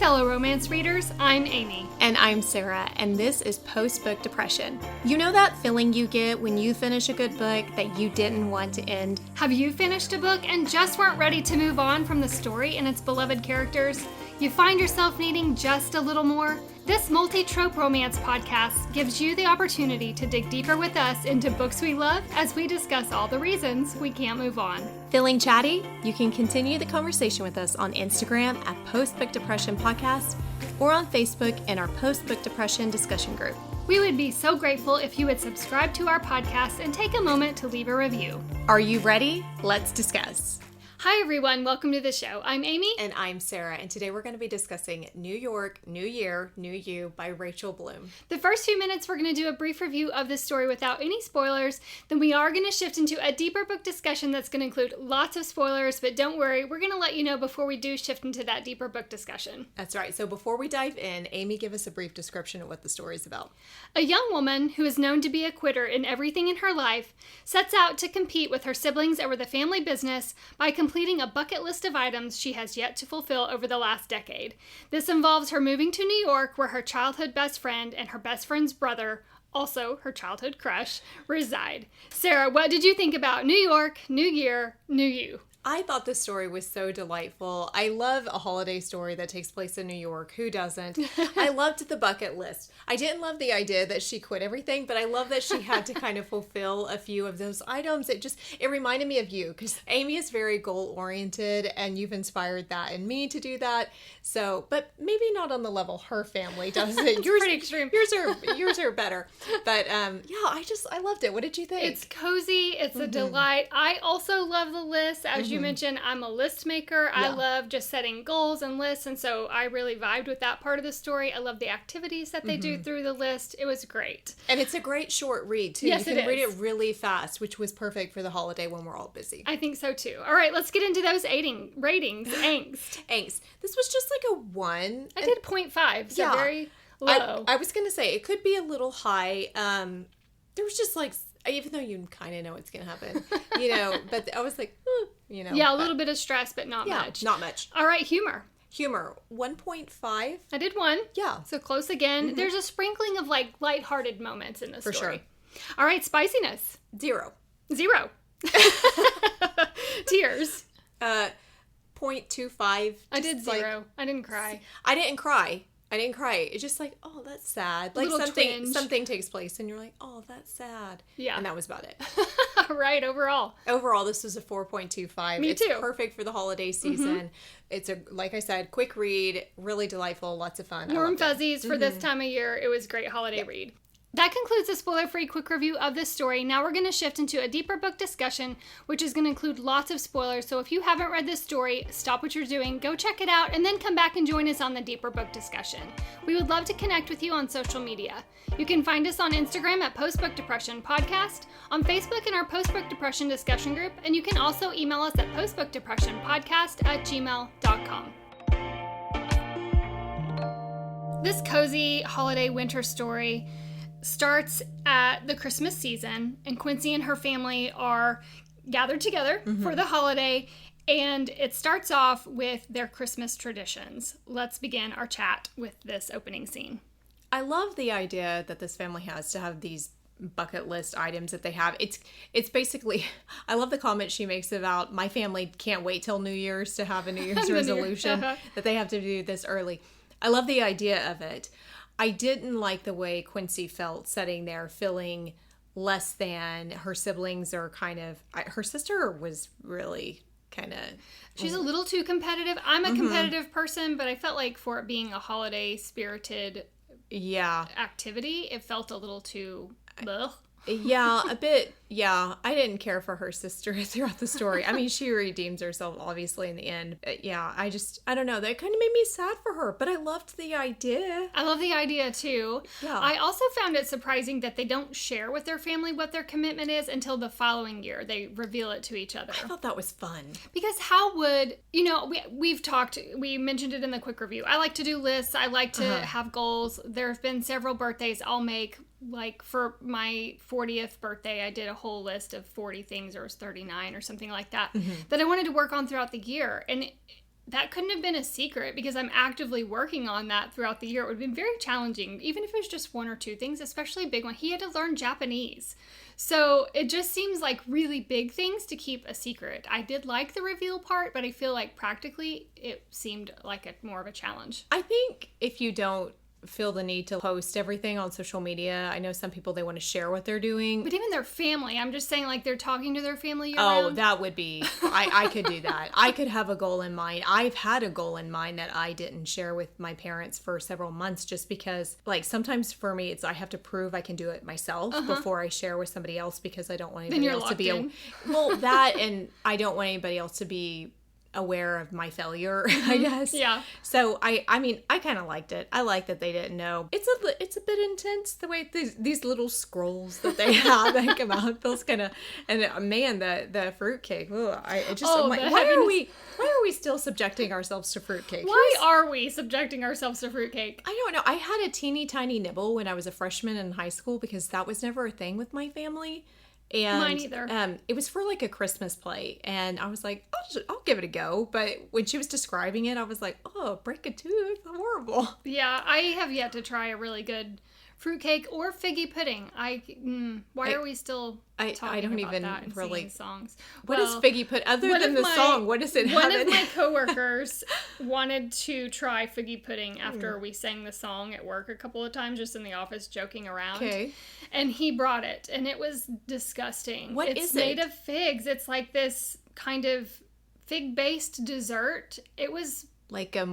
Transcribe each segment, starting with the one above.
fellow romance readers, I'm Amy. And I'm Sarah, and this is Post-Book Depression. You know that feeling you get when you finish a good book that you didn't want to end? Have you finished a book and just weren't ready to move on from the story and its beloved characters? You find yourself needing just a little more? This multi-trope romance podcast gives you the opportunity to dig deeper with us into books we love as we discuss all the reasons we can't move on. Feeling chatty? You can continue the conversation with us on Instagram at Post-Book Depression Podcast or on Facebook in our Post-Book Depression discussion group. We would be so grateful if you would subscribe to our podcast and take a moment to leave a review. Are you ready? Let's discuss. Hi everyone, welcome to the show. I'm Amy. And I'm Sarah, and today we're going to be discussing New York, New Year, New You by Rachael Bloome. The first few minutes we're going to do a brief review of this story without any spoilers, then we are going to shift into a deeper book discussion that's going to include lots of spoilers, but don't worry, we're going to let you know before we do shift into that deeper book discussion. That's right, so before we dive in, Amy, give us a brief description of what the story is about. A young woman who is known to be a quitter in everything in her life sets out to compete with her siblings over the family business by completing a bucket list of items she has yet to fulfill over the last decade. This involves her moving to New York, where her childhood best friend and her best friend's brother, also her childhood crush, reside. Sarah, what did you think about New York, New Year, New You? I thought this story was so delightful. I love a holiday story that takes place in New York. Who doesn't? I loved the bucket list. I didn't love the idea that she quit everything, but I love that she had to kind of fulfill a few of those items. It reminded me of you, because Amy is very goal-oriented, and you've inspired that in me to do that. So, but maybe not on the level her family does it. Yours, pretty extreme. Yours are better. But yeah, I loved it. What did you think? It's cozy. It's a delight. I also love the list. As you mentioned, I'm a list maker. Yeah. I love just setting goals and lists, and so I really vibed with that part of the story. I love the activities that they do through the list. It was great. And it's a great short read, too. Yes, you can read it really fast, which was perfect for the holiday when we're all busy. I think so, too. All right, let's get into those ratings. Angst. This was just like a 1. I did 0.5, so very low. I was going to say, it could be a little high. There was just like, even though you kind of know what's going to happen, but I was like, Yeah, a little bit of stress, but not much. Not much. All right, humor, 1.5. I did 1. Yeah. So close again. There's a sprinkling of like lighthearted moments in this story. For sure. All right, spiciness. 0. Tears. 0.25. I did 0. I didn't cry. I didn't cry. It's just like, oh, that's sad. Like something takes place and you're like, oh, that's sad. Yeah. And that was about it. Right, overall. Overall, this was a 4.25. Me too. It's perfect for the holiday season. It's like I said, quick read, really delightful, lots of fun. Warm fuzzies for this time of year. It was a great holiday read. That concludes the spoiler-free quick review of this story. Now we're going to shift into a deeper book discussion, which is going to include lots of spoilers. So if you haven't read this story, stop what you're doing, go check it out, and then come back and join us on the deeper book discussion. We would love to connect with you on social media. You can find us on Instagram at Post-Book Depression Podcast, on Facebook in our Post-Book Depression discussion group, and you can also email us at postbookdepressionpodcast@gmail.com. This cozy holiday winter story starts at the Christmas season, and Quincy and her family are gathered together for the holiday, and it starts off with their Christmas traditions. Let's begin our chat with this opening scene. I love the idea that this family has to have these bucket list items that they have. It's basically, I love the comment she makes about my family can't wait till New Year's to have a New Year's resolution that they have to do this early. I love the idea of it. I didn't like the way Quincy felt sitting there feeling less than. Her siblings are her sister was really kind of... She's a little too competitive. I'm a competitive person, but I felt like for it being a holiday spirited activity, it felt a little too... Yeah, a bit. Yeah, I didn't care for her sister throughout the story. I mean, she redeems herself, obviously, in the end. But yeah, I don't know. That kind of made me sad for her, but I loved the idea. I love the idea, too. Yeah. I also found it surprising that they don't share with their family what their commitment is until the following year. They reveal it to each other. I thought that was fun. Because how would, we've talked, we mentioned it in the quick review. I like to do lists. I like to have goals. There have been several birthdays I'll make. Like for my 40th birthday, I did a whole list of 40 things, or it was 39 or something like that, that I wanted to work on throughout the year. And that couldn't have been a secret because I'm actively working on that throughout the year. It would have been very challenging, even if it was just one or two things, especially a big one. He had to learn Japanese. So it just seems like really big things to keep a secret. I did like the reveal part, but I feel like practically it seemed like more of a challenge. I think if you don't feel the need to post everything on social media, I know some people, they want to share what they're doing. But even their family, I'm just saying, like, they're talking to their family year-round. round. That would be, I could do that. I could have a goal in mind. I've had a goal in mind that I didn't share with my parents for several months just because, like, sometimes for me, it's I have to prove I can do it myself before I share with somebody else because I don't want anybody else to be well, that, and I don't want anybody else to be aware of my failure, I guess. Yeah. So I mean, I kind of liked it. I like that they didn't know. It's a bit intense the way these little scrolls that they have that come out. Feels kind of, and man, the fruitcake. I'm like, why are we still subjecting ourselves to fruitcake? Why are we subjecting ourselves to fruitcake? I don't know. I had a teeny tiny nibble when I was a freshman in high school because that was never a thing with my family. And mine either. It was for like a Christmas play, and I was like, I'll give it a go. But when she was describing it, I was like, oh, break a tooth, horrible. Yeah, I have yet to try a really good fruitcake or figgy pudding. Why are we still talking about that and singing songs? What is figgy pudding? Other than the song, what does it have? One of my coworkers wanted to try figgy pudding after we sang the song at work a couple of times, just in the office, joking around. Okay. And he brought it, and it was disgusting. It's made of figs. It's like this kind of fig-based dessert. It was like a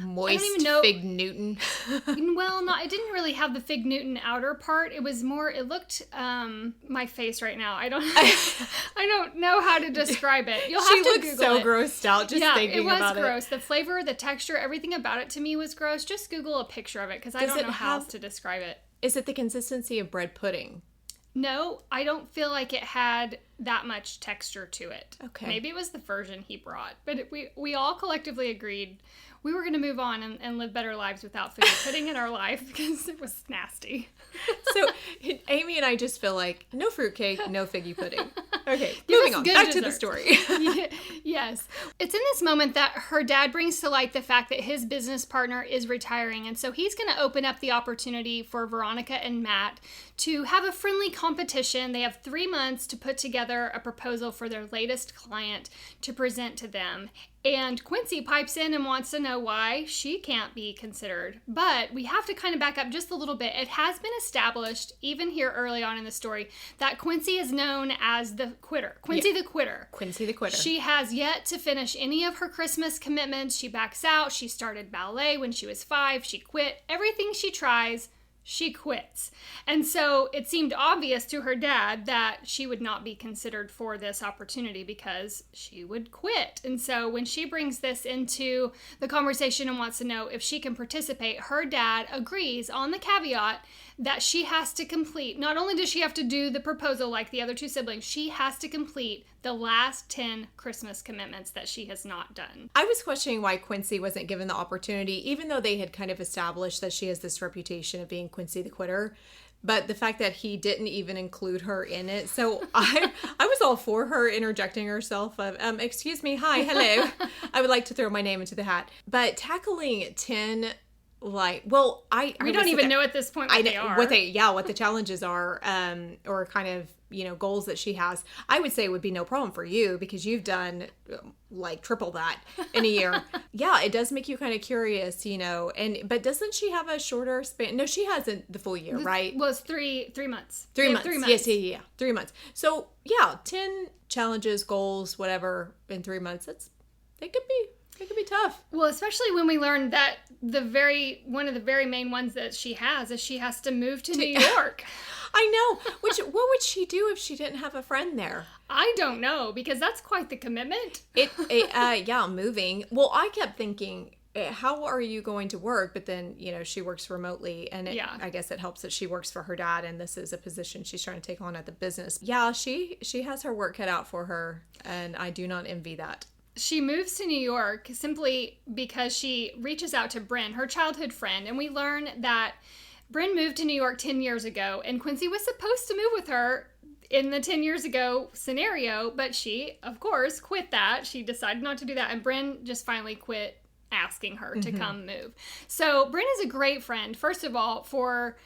moist fig Newton. Well, it didn't really have the fig Newton outer part. It was more, it looked, my face right now, I don't know how to describe it. You'll have to Google it. She looks so grossed out just thinking about it. Yeah, it was gross. The flavor, the texture, everything about it to me was gross. Just Google a picture of it because I don't know how to describe it. Is it the consistency of bread pudding? No, I don't feel like it had that much texture to it. Okay. Maybe it was the version he brought. But we all collectively agreed we were going to move on and live better lives without figgy pudding in our life because it was nasty. So Amy and I just feel like no fruitcake, no figgy pudding. Okay, moving on. Back to the story. Yes. It's in this moment that her dad brings to light the fact that his business partner is retiring. And so he's going to open up the opportunity for Veronica and Matt to have a friendly competition. They have 3 months to put together a proposal for their latest client to present to them. And Quincy pipes in and wants to know why she can't be considered. But we have to kind of back up just a little bit. It has been established, even here early on in the story, that Quincy is known as the quitter. Quincy the quitter. Quincy the quitter. She has yet to finish any of her Christmas commitments. She backs out. She started ballet when she was 5. She quit. Everything she tries, she quits. And so it seemed obvious to her dad that she would not be considered for this opportunity because she would quit. And so when she brings this into the conversation and wants to know if she can participate, her dad agrees on the caveat that she has to complete, not only does she have to do the proposal like the other 2 siblings, she has to complete the last 10 Christmas commitments that she has not done. I was questioning why Quincy wasn't given the opportunity, even though they had kind of established that she has this reputation of being Quincy the quitter. But the fact that he didn't even include her in it. So I was all for her interjecting herself of, excuse me, hi, hello. I would like to throw my name into the hat. But tackling 10... we don't even know at this point what they are. What the challenges are, or kind of, goals that she has. I would say it would be no problem for you because you've done like triple that in a year. Yeah, it does make you kind of curious, but doesn't she have a shorter span? No, she hasn't the full year, right? Well, it's 3 months. 3 months. 3 months. Yes, 3 months. So yeah, 10 challenges, goals, whatever in 3 months. It could be tough. Well, especially when we learned that one of the very main ones that she has is she has to move to New York. I know. What would she do if she didn't have a friend there? I don't know, because that's quite the commitment. Moving. Well, I kept thinking, how are you going to work? But then, she works remotely, and I guess it helps that she works for her dad, and this is a position she's trying to take on at the business. Yeah, she has her work cut out for her, and I do not envy that. She moves to New York simply because she reaches out to Bryn, her childhood friend, and we learn that Bryn moved to New York 10 years ago, and Quincy was supposed to move with her in the 10 years ago scenario, but she, of course, quit that. She decided not to do that, and Bryn just finally quit asking her to come move. So Bryn is a great friend, first of all, for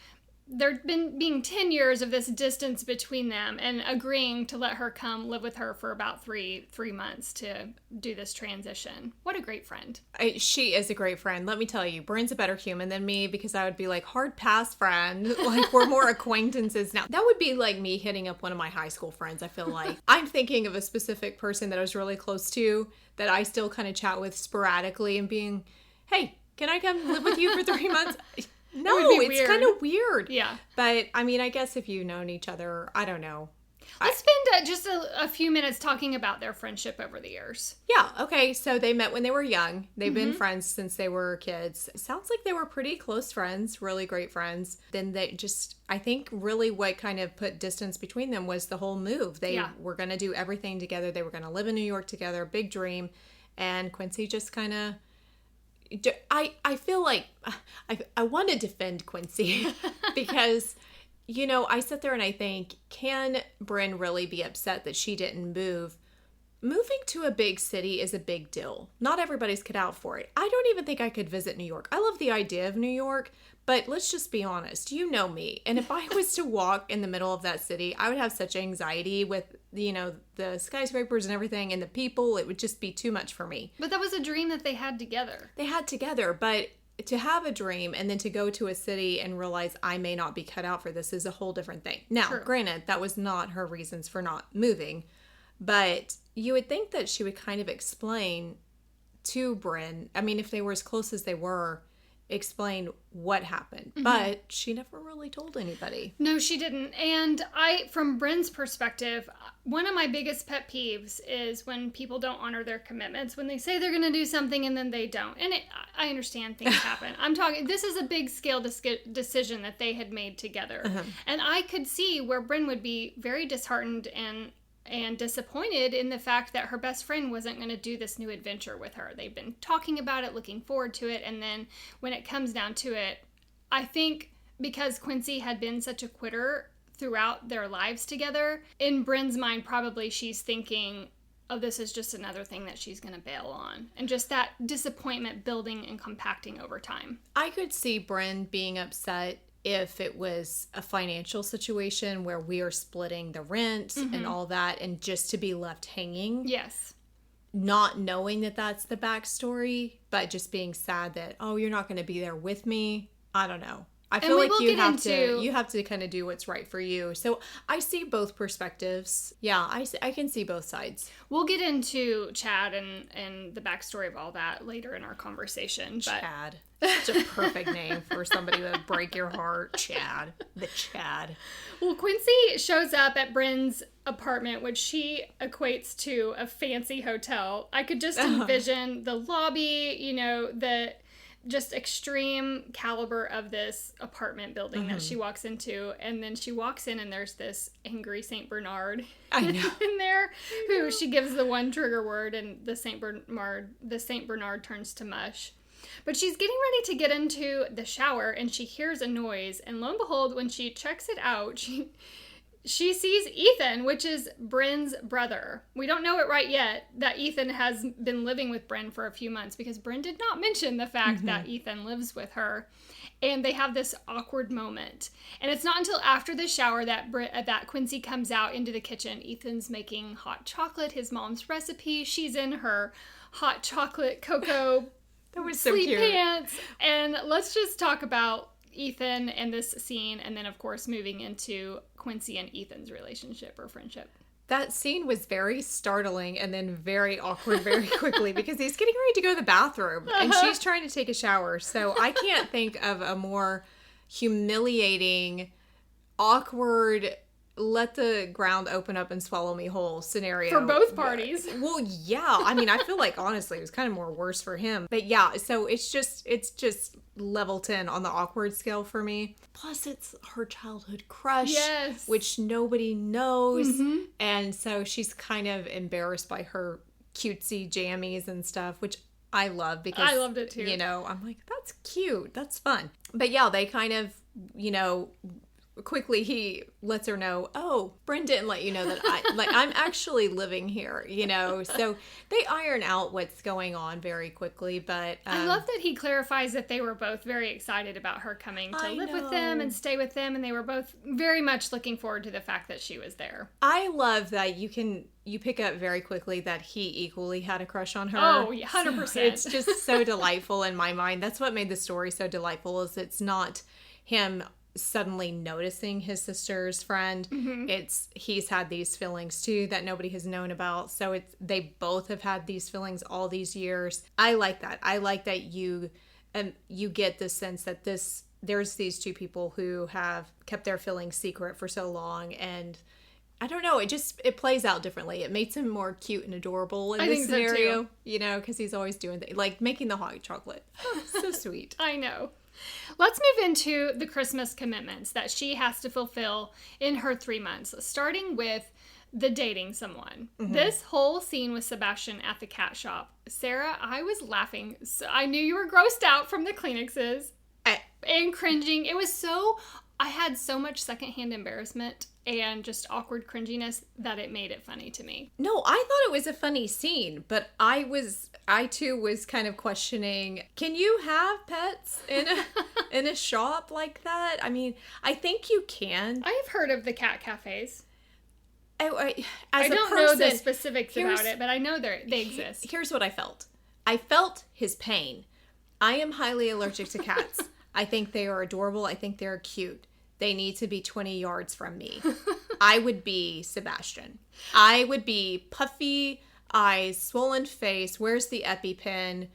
there being 10 years of this distance between them and agreeing to let her come live with her for about three months to do this transition. What a great friend. She is a great friend. Let me tell you, Bryn's a better human than me, because I would be like, hard pass friend. Like, we're more acquaintances now. That would be like me hitting up one of my high school friends, I feel like. I'm thinking of a specific person that I was really close to that I still kind of chat with sporadically and being, hey, can I come live with you for 3 months? No, it's kind of weird. Yeah. But, I mean, I guess if you've known each other, I don't know. Let's spend just a few minutes talking about their friendship over the years. Yeah, okay. So they met when they were young. They've been friends since they were kids. Sounds like they were pretty close friends, really great friends. Then they just, I think really what kind of put distance between them was the whole move. They were going to do everything together. They were going to live in New York together, big dream. And Quincy just kind of... I feel like I want to defend Quincy because, you know, I sit there and I think, can Bryn really be upset that she didn't move? Moving to a big city is a big deal. Not everybody's cut out for it. I don't even think I could visit New York. I love the idea of New York, but let's just be honest. You know me. And if I was to walk in the middle of that city, I would have such anxiety with, you know, the skyscrapers and everything and the people. It would just be too much for me. But that was a dream that they had together. They had together, but to have a dream and then to go to a city and realize I may not be cut out for this is a whole different thing. Now, granted, that was not her reasons for not moving, but you would think that she would kind of explain to Bryn, I mean, if they were as close as they were, explain what happened. But she never really told anybody. No, she didn't. And from Bryn's perspective, one of my biggest pet peeves is when people don't honor their commitments, when they say they're going to do something and then they don't. And I understand things happen. I'm talking, this is a big scale decision that they had made together. And I could see where Bryn would be very disheartened and disappointed in the fact that her best friend wasn't going to do this new adventure with her. They've been talking about it, looking forward to it, and then when it comes down to it, I think because Quincy had been such a quitter throughout their lives together, in Bryn's mind probably she's thinking, oh, this is just another thing that she's going to bail on. And just that disappointment building and compacting over time. I could see Bryn being upset if it was a financial situation where we are splitting the rent and all that, and just to be left hanging. Yes. Not knowing that that's the backstory, but just being sad that, oh, you're not going to be there with me. I don't know. I feel like you have to kind of do what's right for you. So I see both perspectives. Yeah, I can see both sides. We'll get into Chad and the backstory of all that later in our conversation. Chad. Such a perfect name for somebody that would break your heart. Chad. The Chad. Well, Quincy shows up at Bryn's apartment, which she equates to a fancy hotel. I could just envision the lobby, you know, the just extreme caliber of this apartment building that she walks into, and then she walks in and there's this angry Saint Bernard in there who she gives the one trigger word, and the Saint Bernard turns to mush. But she's getting ready to get into the shower and she hears a noise, and lo and behold, when she checks it out, she sees Ethan, which is Bryn's brother. We don't know it right yet that Ethan has been living with Bryn for a few months, because Bryn did not mention the fact that Ethan lives with her. And they have this awkward moment. And it's not until after the shower that Quincy comes out into the kitchen. Ethan's making hot chocolate, his mom's recipe. She's in her hot chocolate cocoa that was so sleep cute. Pants. And let's just talk about Ethan and this scene, and then of course moving into Quincy and Ethan's relationship or friendship. That scene was very startling and then very awkward very quickly, because he's getting ready to go to the bathroom and she's trying to take a shower. So I can't think of a more humiliating, awkward, let the ground open up and swallow me whole scenario. For both parties. Well, yeah. I mean, I feel like honestly it was kind of more worse for him. But yeah, so it's just level 10 on the awkward scale for me. Plus it's her childhood crush. Yes. Which nobody knows. And so she's kind of embarrassed by her cutesy jammies and stuff, which I love, because I loved it too. You know, I'm like, that's cute. That's fun. But yeah, they kind of, you know, quickly he lets her know, oh, Bryn didn't let you know that I'm actually living here, so they iron out what's going on very quickly. But I love that he clarifies that they were both very excited about her coming to live with them and stay with them, and they were both very much looking forward to the fact that she was there. I love that you pick up very quickly that he equally had a crush on her. Oh, 100%. So it's just so delightful in my mind. That's what made the story so delightful, is it's not him suddenly noticing his sister's friend. He's had these feelings too that nobody has known about. So they both have had these feelings all these years. I like that. I like that you get the sense that there's these two people who have kept their feelings secret for so long, and I don't know, it plays out differently. It makes him more cute and adorable in this scenario, because he's always doing things like making the hot chocolate. So sweet. I know. Let's move into the Christmas commitments that she has to fulfill in her 3 months, starting with the dating someone. This whole scene with Sebastian at the cat shop. Sarah, I was laughing. So I knew you were grossed out from the Kleenexes and cringing. I had so much secondhand embarrassment and just awkward cringiness that it made it funny to me. No, I thought it was a funny scene, but I too was kind of questioning, can you have pets in a shop like that? I mean, I think you can. I have heard of the cat cafes. I don't know the specifics about it, but I know they exist. Here's what I felt. I felt his pain. I am highly allergic to cats. I think they are adorable. I think they're cute. They need to be 20 yards from me. I would be Sebastian. I would be puffy eyes, swollen face, where's the EpiPen,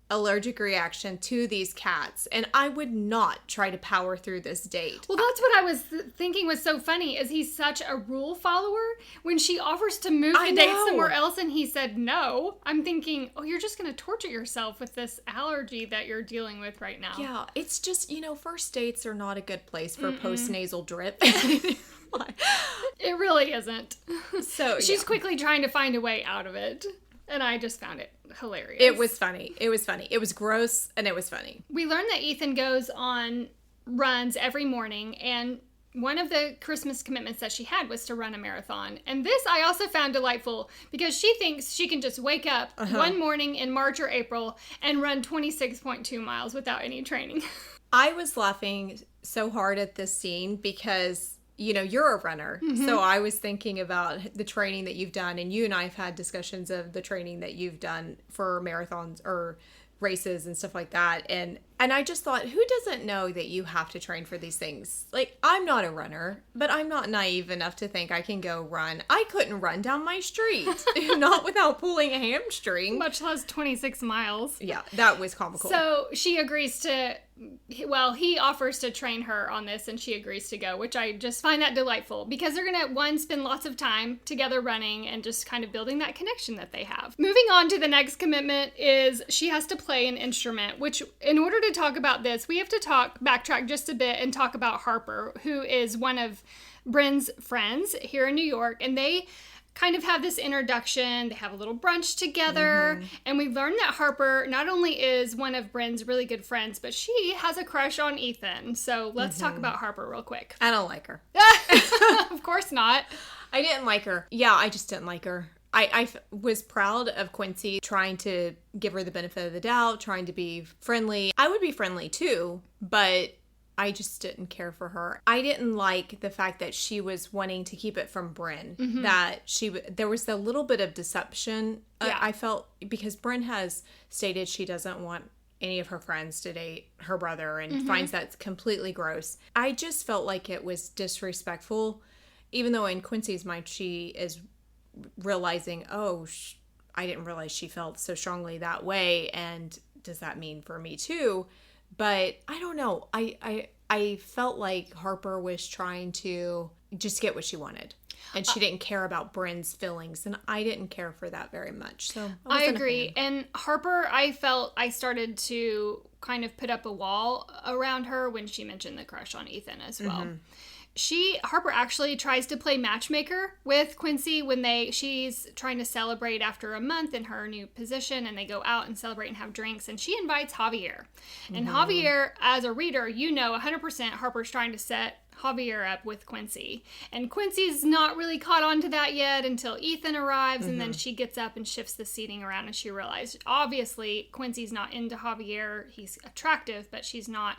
allergic reaction to these cats, and I would not try to power through this date. Well, that's what I was thinking was so funny, is he's such a rule follower. When she offers to move the date somewhere else and he said no, I'm thinking, oh, you're just going to torture yourself with this allergy that you're dealing with right now. Yeah, it's just, first dates are not a good place for post-nasal drip. It really isn't. So she's quickly trying to find a way out of it. And I just found it hilarious. It was funny. It was gross, and it was funny. We learned that Ethan goes on runs every morning, and one of the Christmas commitments that she had was to run a marathon. And this I also found delightful, because she thinks she can just wake up one morning in March or April and run 26.2 miles without any training. I was laughing so hard at this scene because you're a runner. So I was thinking about the training that you've done, and you and I have had discussions of the training that you've done for marathons or races and stuff like that. And I just thought, who doesn't know that you have to train for these things? Like, I'm not a runner, but I'm not naive enough to think I can go run. I couldn't run down my street, not without pulling a hamstring. Much less 26 miles. Yeah, that was comical. So she agrees he offers to train her on this, and she agrees to go, which I just find that delightful, because they're going to, spend lots of time together running and just kind of building that connection that they have. Moving on to the next commitment is she has to play an instrument, which in order to talk about this, we have to backtrack just a bit and talk about Harper, who is one of Bryn's friends here in New York, and they kind of have this introduction. They have a little brunch together, and we learn that Harper not only is one of Bryn's really good friends, but she has a crush on Ethan. So let's talk about Harper real quick. I don't like her. Of course not. I didn't like her. Yeah, I just didn't like her. I was proud of Quincy trying to give her the benefit of the doubt, trying to be friendly. I would be friendly too, but I just didn't care for her. I didn't like the fact that she was wanting to keep it from Bryn. That there was a little bit of deception. I felt, because Bryn has stated she doesn't want any of her friends to date her brother and finds that completely gross. I just felt like it was disrespectful, even though in Quincy's mind she is realizing, I didn't realize she felt so strongly that way, and does that mean for me too? But I don't know. I felt like Harper was trying to just get what she wanted, and she didn't care about Bryn's feelings, and I didn't care for that very much. So I agree. And Harper, I felt I started to kind of put up a wall around her when she mentioned the crush on Ethan as well. Harper actually tries to play matchmaker with Quincy when she's trying to celebrate after a month in her new position, and they go out and celebrate and have drinks, and she invites Javier. And Javier, as a reader, 100% Harper's trying to set Javier up with Quincy. And Quincy's not really caught on to that yet until Ethan arrives, and then she gets up and shifts the seating around, and she realizes, obviously, Quincy's not into Javier. He's attractive, but she's not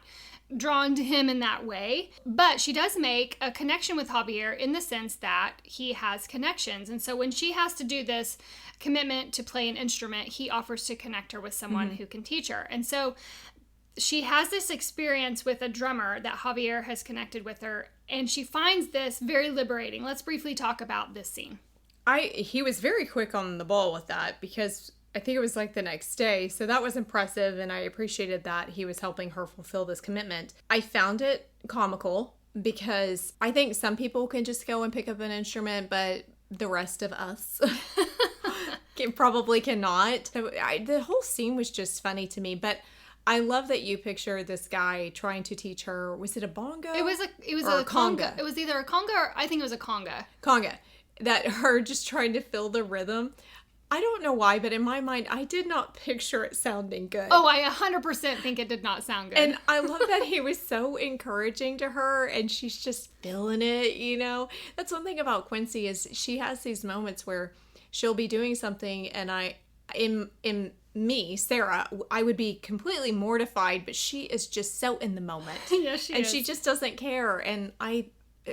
drawn to him in that way. But she does make a connection with Javier in the sense that he has connections. And so when she has to do this commitment to play an instrument, he offers to connect her with someone who can teach her. And so she has this experience with a drummer that Javier has connected with her, and she finds this very liberating. Let's briefly talk about this scene. He was very quick on the ball with that, because I think it was like the next day. So that was impressive, and I appreciated that he was helping her fulfill this commitment. I found it comical because I think some people can just go and pick up an instrument, but the rest of us probably cannot. So the whole scene was just funny to me, but I love that you picture this guy trying to teach her. Was it a bongo? It was a conga. It was either a conga or I think it was a conga. Conga. That her just trying to fill the rhythm. I don't know why, but in my mind, I did not picture it sounding good. Oh, I 100% think it did not sound good. And I love that he was so encouraging to her, and she's just feeling it, you know? That's one thing about Quincy is she has these moments where she'll be doing something, and in me, Sarah, I would be completely mortified, but she is just so in the moment. Yes, she is. And she just doesn't care. And I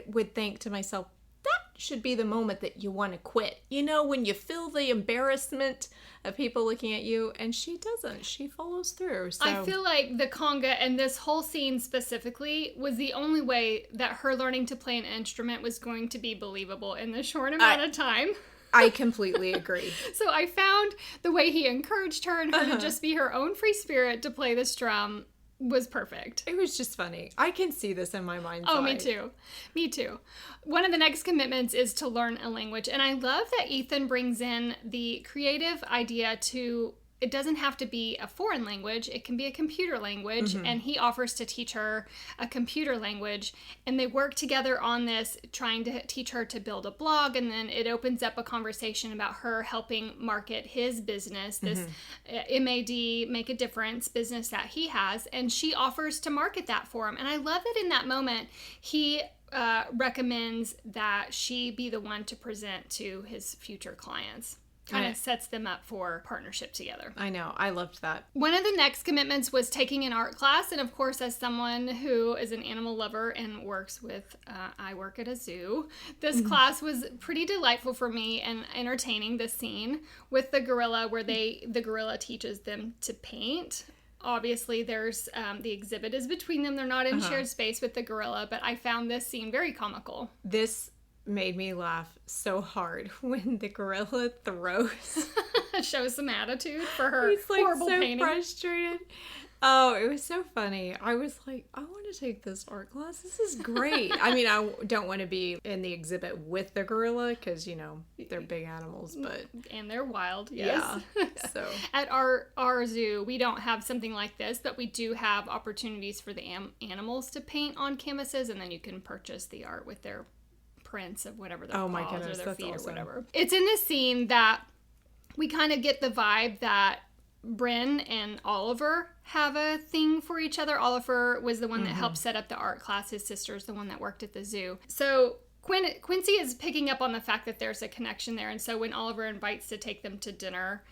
would think to myself, that should be the moment that you want to quit. You know, when you feel the embarrassment of people looking at you, and she doesn't. She follows through. So I feel like the conga and this whole scene specifically was the only way that her learning to play an instrument was going to be believable in the short amount of time. I completely agree. So I found the way he encouraged her and her to just be her own free spirit to play this drum was perfect. It was just funny. I can see this in my mind's eye. Oh, me too. Me too. One of the next commitments is to learn a language. And I love that Ethan brings in the creative idea to, it doesn't have to be a foreign language. It can be a computer language. And he offers to teach her a computer language. And they work together on this, trying to teach her to build a blog. And then it opens up a conversation about her helping market his business, this MAD, Make a Difference business that he has. And she offers to market that for him. And I love that in that moment, he recommends that she be the one to present to his future clients. Kind of sets them up for partnership together. I know. I loved that. One of the next commitments was taking an art class. And of course, as someone who is an animal lover and works with, I work at a zoo, this class was pretty delightful for me and entertaining. The scene with the gorilla where the gorilla teaches them to paint. Obviously, there's the exhibit is between them. They're not in shared space with the gorilla, but I found this scene very comical. This made me laugh so hard when the gorilla throws. Shows some attitude for her. He's like horrible so painting. frustrated. Oh, it was so funny. I was like, I want to take this art class. This is great. I mean, I don't want to be in the exhibit with the gorilla because, you know, they're big animals, but... And they're wild, yes. Yeah, so... At our zoo, we don't have something like this, but we do have opportunities for the animals to paint on canvases, and then you can purchase the art with their prints of whatever their paws or their feet or whatever. It's in this scene that we kind of get the vibe that Bryn and Oliver have a thing for each other. Oliver was the one that helped set up the art class. His sister's the one that worked at the zoo. So Quincy is picking up on the fact that there's a connection there. And so when Oliver invites to take them to dinner,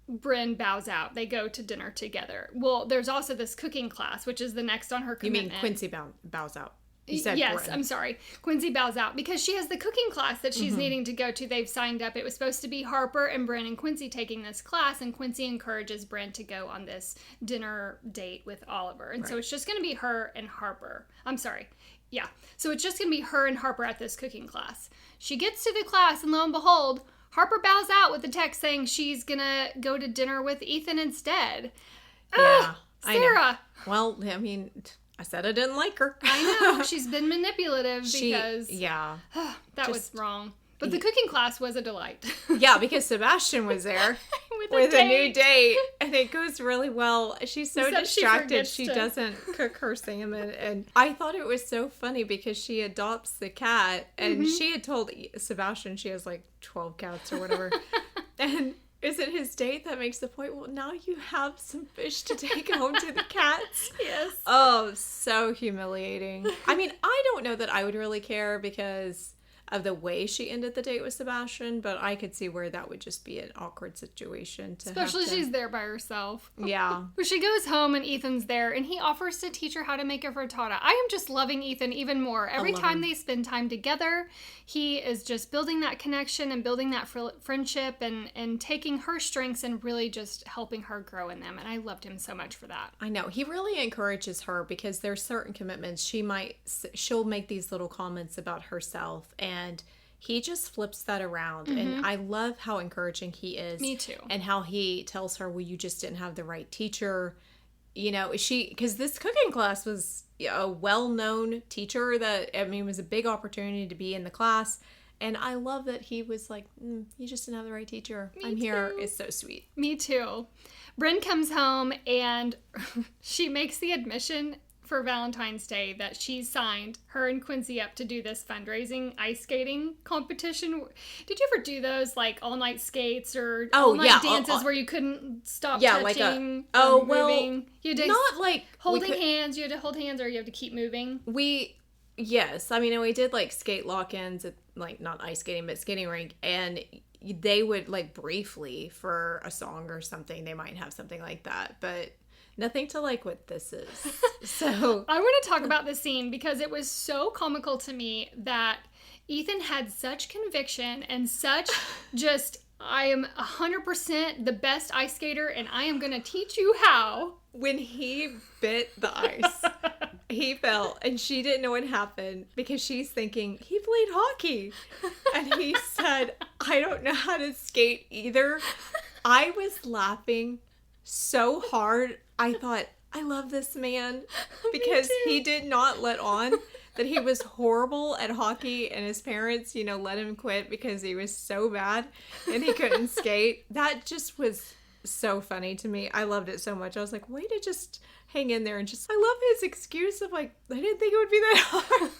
Bryn bows out. They go to dinner together. Well, there's also this cooking class, which is the next on her commitment. You mean Quincy bows out? You said yes, Bryn. I'm sorry. Quincy bows out because she has the cooking class that she's needing to go to. They've signed up. It was supposed to be Harper and Bryn and Quincy taking this class, and Quincy encourages Bryn to go on this dinner date with Oliver. And so it's just going to be her and Harper. I'm sorry. Yeah. So it's just going to be her and Harper at this cooking class. She gets to the class, and lo and behold, Harper bows out with the text saying she's going to go to dinner with Ethan instead. Yeah. Sarah. Well, I mean... I said I didn't like her. I know. She's been manipulative because... Yeah. that was wrong. But the cooking class was a delight. Yeah, because Sebastian was there with a new date. And it goes really well. She's so distracted she doesn't cook her salmon. And I thought it was so funny because she adopts the cat. And she had told Sebastian she has like 12 cats or whatever. And... is it his date that makes the point? Well, now you have some fish to take home to the cats. Yes. Oh, so humiliating. I mean, I don't know that I would really care because of the way she ended the date with Sebastian, but I could see where that would just be an awkward situation to Especially have to... she's there by herself. Yeah. But she goes home and Ethan's there and he offers to teach her how to make a frittata. I am just loving Ethan even more. Every time they spend time together, he is just building that connection and building that friendship and taking her strengths and really just helping her grow in them. And I loved him so much for that. I know. He really encourages her because there's certain commitments she'll make these little comments about herself, and he just flips that around. And I love how encouraging he is. Me too. And how he tells her, well, you just didn't have the right teacher. You know, because this cooking class was a well-known teacher that, I mean, it was a big opportunity to be in the class. And I love that he was like, you just didn't have the right teacher. I'm here. It's so sweet. Me too. Bryn comes home and she makes the admission for Valentine's Day that she signed her and Quincy up to do this fundraising ice skating competition. Did you ever do those, like all-night skates or all-night dances where you couldn't stop touching or moving? You did not like holding hands. You had to hold hands or you have to keep moving. Yes. I mean, we did like skate lock-ins at, like, not ice skating, but skating rink, and they would, like, briefly for a song or something, they might have something like that, but nothing to like what this is. So I want to talk about this scene because it was so comical to me that Ethan had such conviction and such just, I am 100% the best ice skater and I am going to teach you how. When he bit the ice, he fell and she didn't know what happened because she's thinking, he played hockey. And he said, I don't know how to skate either. I was laughing so hard. I thought, I love this man because he did not let on that he was horrible at hockey, and his parents, let him quit because he was so bad and he couldn't skate. That just was so funny to me. I loved it so much. I was like, way to just hang in there, and just, I love his excuse of like, I didn't think it would be that hard.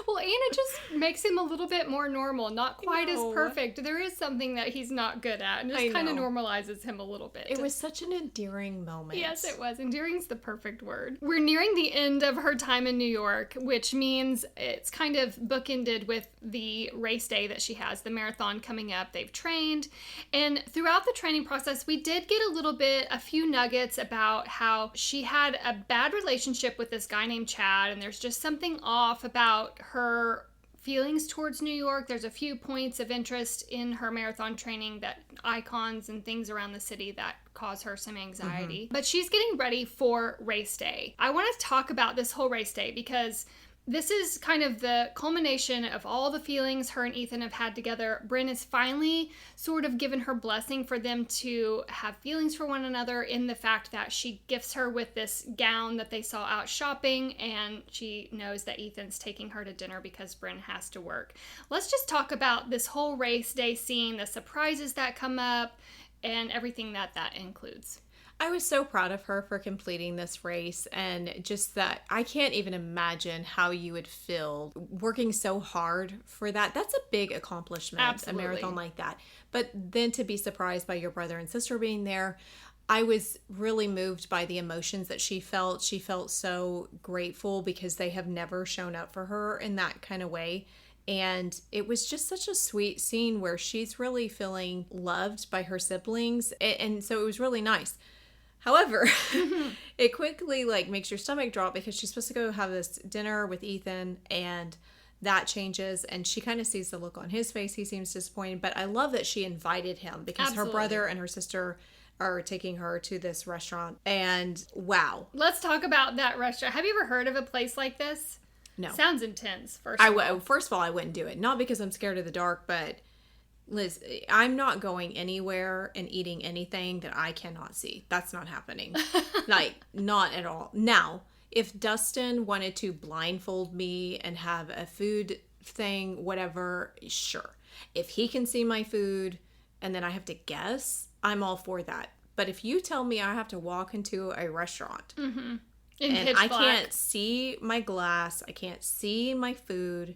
Well, and it just makes him a little bit more normal, not quite as perfect. There is something that he's not good at, and just kind of normalizes him a little bit. It was such an endearing moment. Yes, it was. Endearing's the perfect word. We're nearing the end of her time in New York, which means it's kind of bookended with the race day that she has, the marathon coming up. They've trained, and throughout the training process, we did get a few nuggets about how she had a bad relationship with this guy named Chad, and there's just something off about her feelings towards New York. There's a few points of interest in her marathon training, that icons and things around the city that cause her some anxiety. But she's getting ready for race day. I want to talk about this whole race day because this is kind of the culmination of all the feelings her and Ethan have had together. Bryn has finally sort of given her blessing for them to have feelings for one another, in the fact that she gifts her with this gown that they saw out shopping, and she knows that Ethan's taking her to dinner because Bryn has to work. Let's just talk about this whole race day scene, the surprises that come up, and everything that includes. I was so proud of her for completing this race, and just that I can't even imagine how you would feel working so hard for that. That's a big accomplishment, Absolutely. A marathon like that. But then to be surprised by your brother and sister being there, I was really moved by the emotions that she felt. She felt so grateful because they have never shown up for her in that kind of way. And it was just such a sweet scene where she's really feeling loved by her siblings. And so it was really nice. However, it quickly makes your stomach drop because she's supposed to go have this dinner with Ethan, and that changes, and she kind of sees the look on his face. He seems disappointed, but I love that she invited him because Absolutely. Her brother and her sister are taking her to this restaurant, and wow. Let's talk about that restaurant. Have you ever heard of a place like this? No. Sounds intense, first of all. First of all, I wouldn't do it. Not because I'm scared of the dark, but Liz, I'm not going anywhere and eating anything that I cannot see. That's not happening. Not at all. Now, if Dustin wanted to blindfold me and have a food thing, whatever, sure. If he can see my food and then I have to guess, I'm all for that. But if you tell me I have to walk into a restaurant and I can't see my glass, I can't see my food,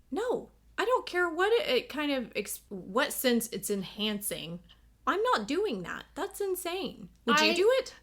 no. I don't care what what sense it's enhancing. I'm not doing that. That's insane. Would you do it?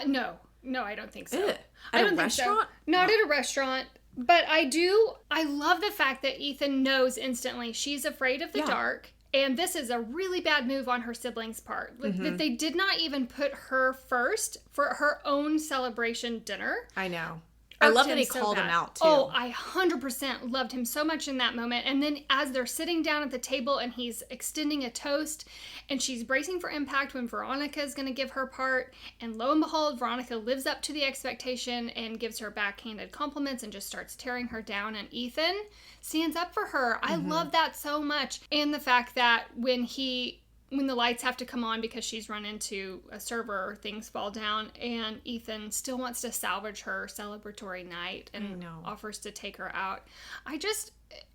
No. No, I don't think so. Ugh. I At don't a think so. restaurant? Not at a restaurant. But I love the fact that Ethan knows instantly she's afraid of the dark. And this is a really bad move on her siblings' part. That they did not even put her first for her own celebration dinner. I know. I love that he called him out, too. Oh, I 100% loved him so much in that moment. And then as they're sitting down at the table and he's extending a toast and she's bracing for impact when Veronica is going to give her part. And lo and behold, Veronica lives up to the expectation and gives her backhanded compliments and just starts tearing her down. And Ethan stands up for her. I love that so much. And the fact that when the lights have to come on because she's run into a server, things fall down, and Ethan still wants to salvage her celebratory night and offers to take her out.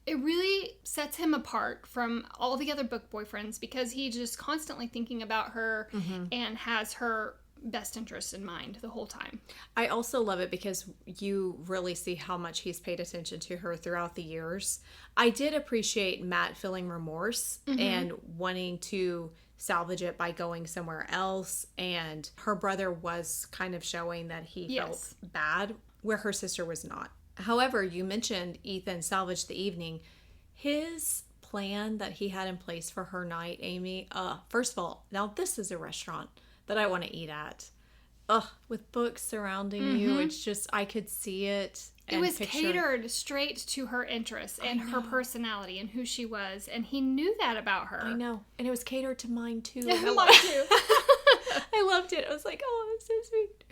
It really sets him apart from all the other book boyfriends because he's just constantly thinking about her and has her best interests in mind the whole time. I also love it because you really see how much he's paid attention to her throughout the years. I did appreciate Matt feeling remorse and wanting to salvage it by going somewhere else, and her brother was kind of showing that he felt bad where her sister was not. However, you mentioned Ethan salvaged the evening. His plan that he had in place for her night, Amy, first of all, now this is a restaurant that I want to eat at. With books surrounding you, it's just, I could see it. It was catered straight to her interests and her personality and who she was, and he knew that about her. I know. And it was catered to mine too. Mine too. I loved it. I was like, oh, that's so sweet.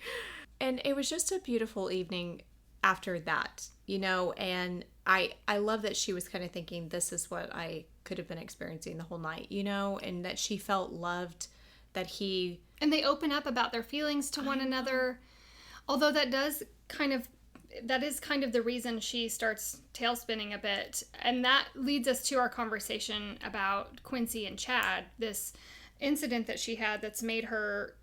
And it was just a beautiful evening after that, and I love that she was kind of thinking, this is what I could have been experiencing the whole night, and that she felt loved, that he... And they open up about their feelings to one another. Although that is kind of the reason she starts tail spinning a bit. And that leads us to our conversation about Quincy and Chad, this incident that she had that's made her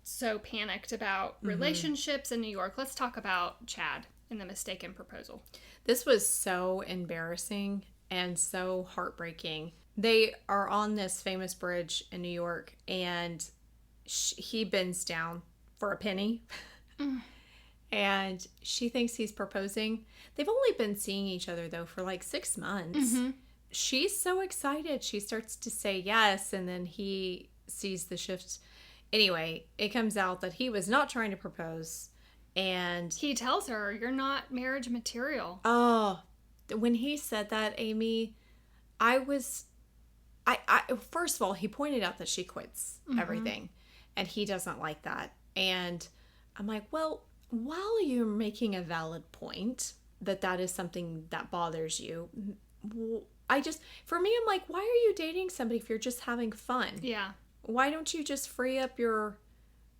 so panicked about relationships in New York. Let's talk about Chad and the mistaken proposal. This was so embarrassing and so heartbreaking. They are on this famous bridge in New York, and he bends down for a penny. And she thinks he's proposing. They've only been seeing each other, though, for like 6 months. She's so excited. She starts to say yes, and then he sees the shift. Anyway, it comes out that he was not trying to propose. And he tells her, you're not marriage material. Oh, when he said that, Amy, I first of all, he pointed out that she quits everything, and he doesn't like that. And I'm like, well, while you're making a valid point that is something that bothers you, for me, I'm like, why are you dating somebody if you're just having fun? Yeah. Why don't you just free up your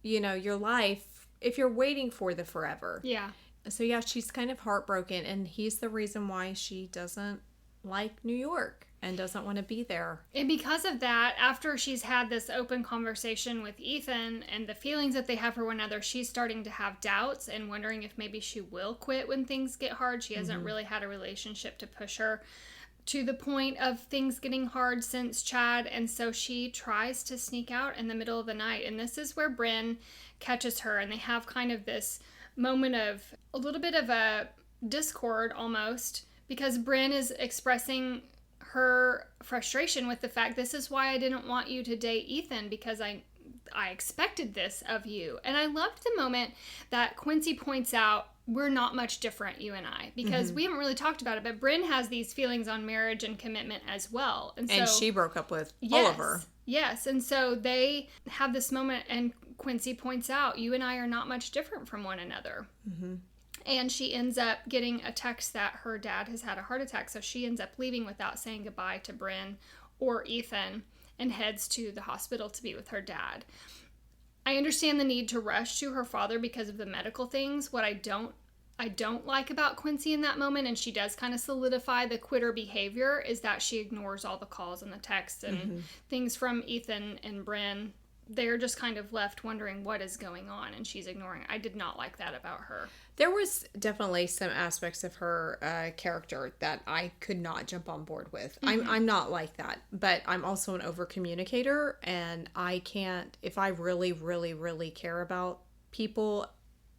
life if you're waiting for the forever? Yeah. So yeah, she's kind of heartbroken, and he's the reason why she doesn't like New York and doesn't want to be there. And because of that, after she's had this open conversation with Ethan and the feelings that they have for one another, she's starting to have doubts and wondering if maybe she will quit when things get hard. She hasn't really had a relationship to push her to the point of things getting hard since Chad, and so she tries to sneak out in the middle of the night. And this is where Bryn catches her, and they have kind of this moment of a little bit of a discord almost, because Bryn is expressing her frustration with the fact, this is why I didn't want you to date Ethan, because I expected this of you. And I loved the moment that Quincy points out, we're not much different, you and I, because we haven't really talked about it, but Bryn has these feelings on marriage and commitment as well. And she broke up with Oliver. Yes, and so they have this moment, and Quincy points out, you and I are not much different from one another. And she ends up getting a text that her dad has had a heart attack, so she ends up leaving without saying goodbye to Bryn or Ethan and heads to the hospital to be with her dad. I understand the need to rush to her father because of the medical things. What I don't like about Quincy in that moment, and she does kind of solidify the quitter behavior, is that she ignores all the calls and the texts and things from Ethan and Bryn. They're just kind of left wondering what is going on, and she's ignoring. I did not like that about her. There was definitely some aspects of her character that I could not jump on board with. I'm not like that, but I'm also an over communicator, and I can't, if I really, really, really care about people,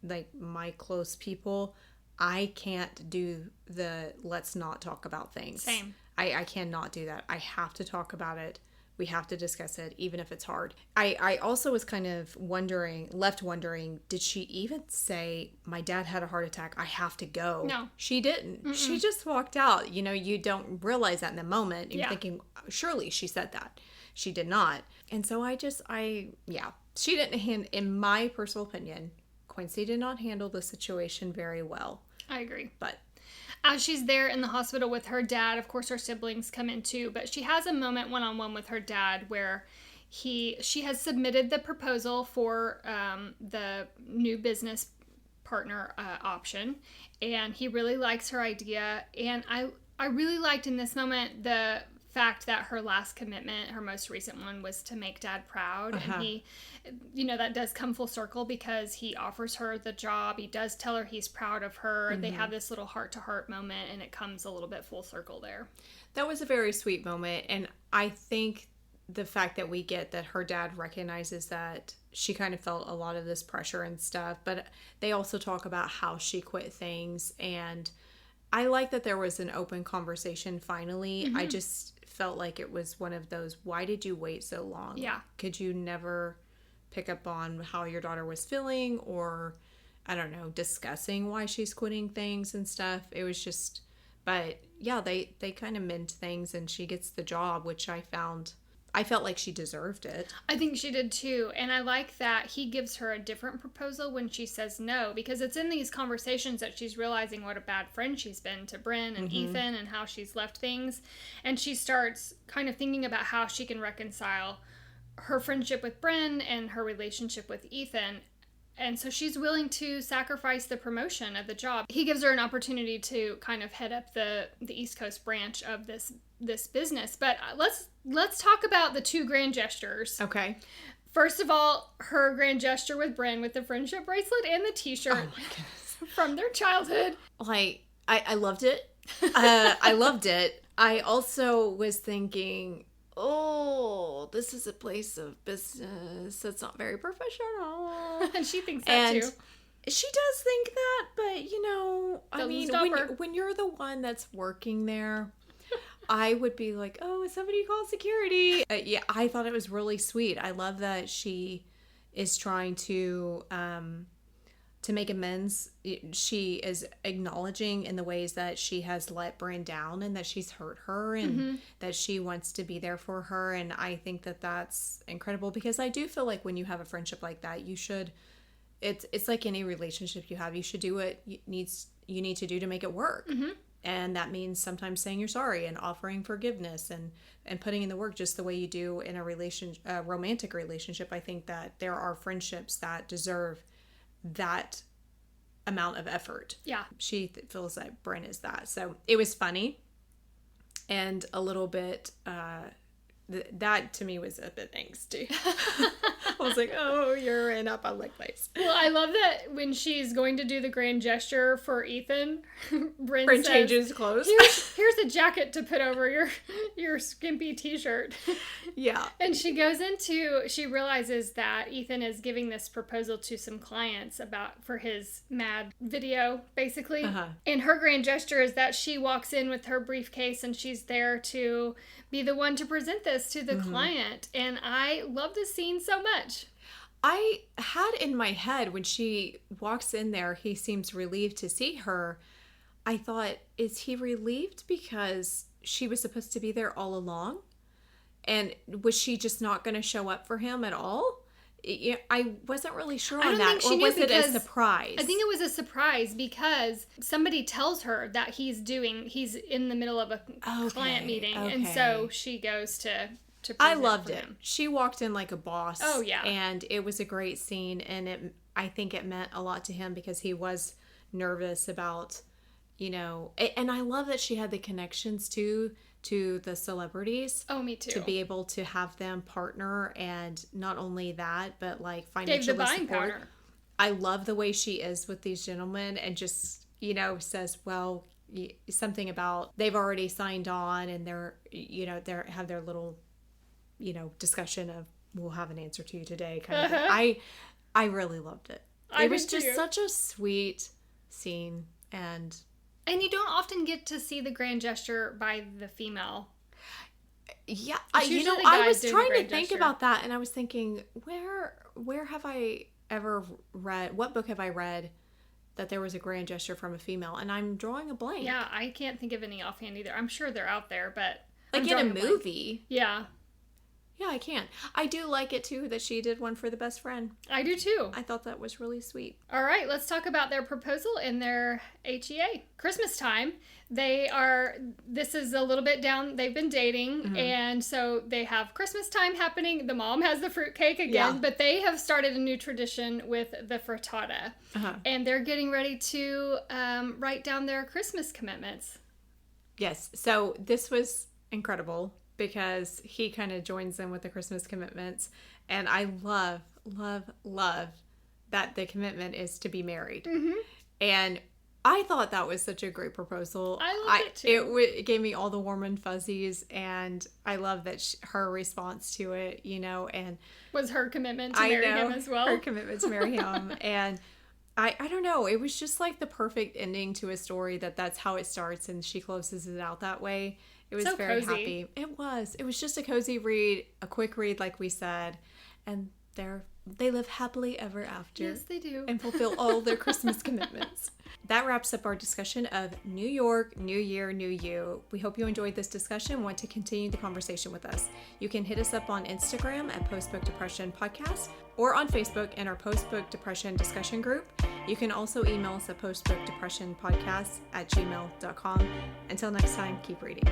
like my close people, I can't do the let's not talk about things. Same. I cannot do that. I have to talk about it. We have to discuss it, even if it's hard. I also was kind of left wondering, did she even say, my dad had a heart attack, I have to go? No. She didn't. Mm-mm. She just walked out. You know, you don't realize that in the moment. You're thinking, surely she said that. She did not. And so she didn't in my personal opinion, Quincy did not handle the situation very well. I agree. But as she's there in the hospital with her dad, of course her siblings come in too, but she has a moment one-on-one with her dad where she has submitted the proposal for the new business partner option, and he really likes her idea. And I really liked in this moment the fact that her last commitment, her most recent one, was to make dad proud. And he, you know, that does come full circle because he offers her the job. He does tell her he's proud of her. Mm-hmm. They have this little heart-to-heart moment, and it comes a little bit full circle there. That was a very sweet moment. And I think the fact that we get that her dad recognizes that she kind of felt a lot of this pressure and stuff, but they also talk about how she quit things. And I like that there was an open conversation finally. Mm-hmm. I just felt like it was one of those, why did you wait so long? Yeah. Could you never pick up on how your daughter was feeling, or, I don't know, discussing why she's quitting things and stuff? It was just, but yeah, they kind of mend things, and she gets the job, which I felt like she deserved it. I think she did too. And I like that he gives her a different proposal when she says no, because it's in these conversations that she's realizing what a bad friend she's been to Bryn and mm-hmm. Ethan, and how she's left things. And she starts kind of thinking about how she can reconcile her friendship with Bryn and her relationship with Ethan. And so she's willing to sacrifice the promotion of the job. He gives her an opportunity to kind of head up the East Coast branch of this business. But let's talk about the two grand gestures. Okay. First of all, her grand gesture with Bryn with the friendship bracelet and the t-shirt. Oh my goodness. From their childhood. Like, I loved it. I loved it. I also was thinking, oh, this is a place of business that's not very professional. And she thinks that too. She does think that, but you know, I mean, when you're the one that's working there, I would be like, oh, somebody call security. Yeah, I thought it was really sweet. I love that she is trying to make amends. She is acknowledging in the ways that she has let Bryn down and that she's hurt her, and mm-hmm. that she wants to be there for her. And I think that that's incredible, because I do feel like when you have a friendship like that, you should, it's like any relationship you have, you should do what you need to do to make it work. Mm-hmm. And that means sometimes saying you're sorry and offering forgiveness and putting in the work just the way you do in a romantic relationship. I think that there are friendships that deserve that amount of effort. Yeah. She feels like Bryn is that. So it was funny and a little bit, that to me was a bit angsty. I was like, oh, you're in a public place. Well, I love that when she's going to do the grand gesture for Ethan, Bryn says, changes clothes. Here's a jacket to put over your skimpy t-shirt. Yeah. And she realizes that Ethan is giving this proposal to some clients for his mad video, basically. Uh-huh. And her grand gesture is that she walks in with her briefcase, and she's there to be the one to present this to the mm-hmm. client. And I love this scene so much. I had in my head, when she walks in there, he seems relieved to see her. I thought, is he relieved because she was supposed to be there all along? And was she just not going to show up for him at all? I wasn't really sure on that. Or was it a surprise? I think it was a surprise because somebody tells her that he's in the middle of a client meeting. Okay. And so she goes to I loved it. She walked in like a boss. Oh, yeah. And it was a great scene. And I think it meant a lot to him because he was nervous about, and I love that she had the connections to the celebrities. Oh, me too. To be able to have them partner, and not only that, but like financially buying power. I love the way she is with these gentlemen, and just, says, well, something about they've already signed on, and they're have their little, discussion of, we'll have an answer to you today kind of thing. I really loved it. It was just such a sweet scene. And you don't often get to see the grand gesture by the female. Yeah, I was trying to think about that, and I was thinking, where have I ever read, what book have I read that there was a grand gesture from a female? And I'm drawing a blank. Yeah, I can't think of any offhand either. I'm sure they're out there, but like in a movie. Yeah. Yeah, I can. I do like it too that she did one for the best friend. I do too. I thought that was really sweet. All right, let's talk about their proposal and their HEA. Christmas time. This is a little bit down. They've been dating, and so they have Christmas time happening. The mom has the fruitcake again, but they have started a new tradition with the frittata. And they're getting ready to write down their Christmas commitments. Yes, so this was incredible because he kind of joins in with the Christmas commitments. And I love, love, love that the commitment is to be married. And I thought that was such a great proposal. I loved it too. It gave me all the warm and fuzzies, and I love that her response to it, and was her commitment to marry him as well. Her commitment to marry him. And I don't know, it was just like the perfect ending to a story that's how it starts, and she closes it out that way. It was so very cozy. Happy. It was just a cozy read, a quick read like we said, and they live happily ever after. Yes, they do. And fulfill all their Christmas commitments. That wraps up our discussion of New York, New Year, New You. We hope you enjoyed this discussion and want to continue the conversation with us. You can hit us up on Instagram at Postbook Depression Podcast or on Facebook in our Postbook Depression discussion group. You can also email us at postbookdepressionpodcast@gmail.com. Until next time, keep reading.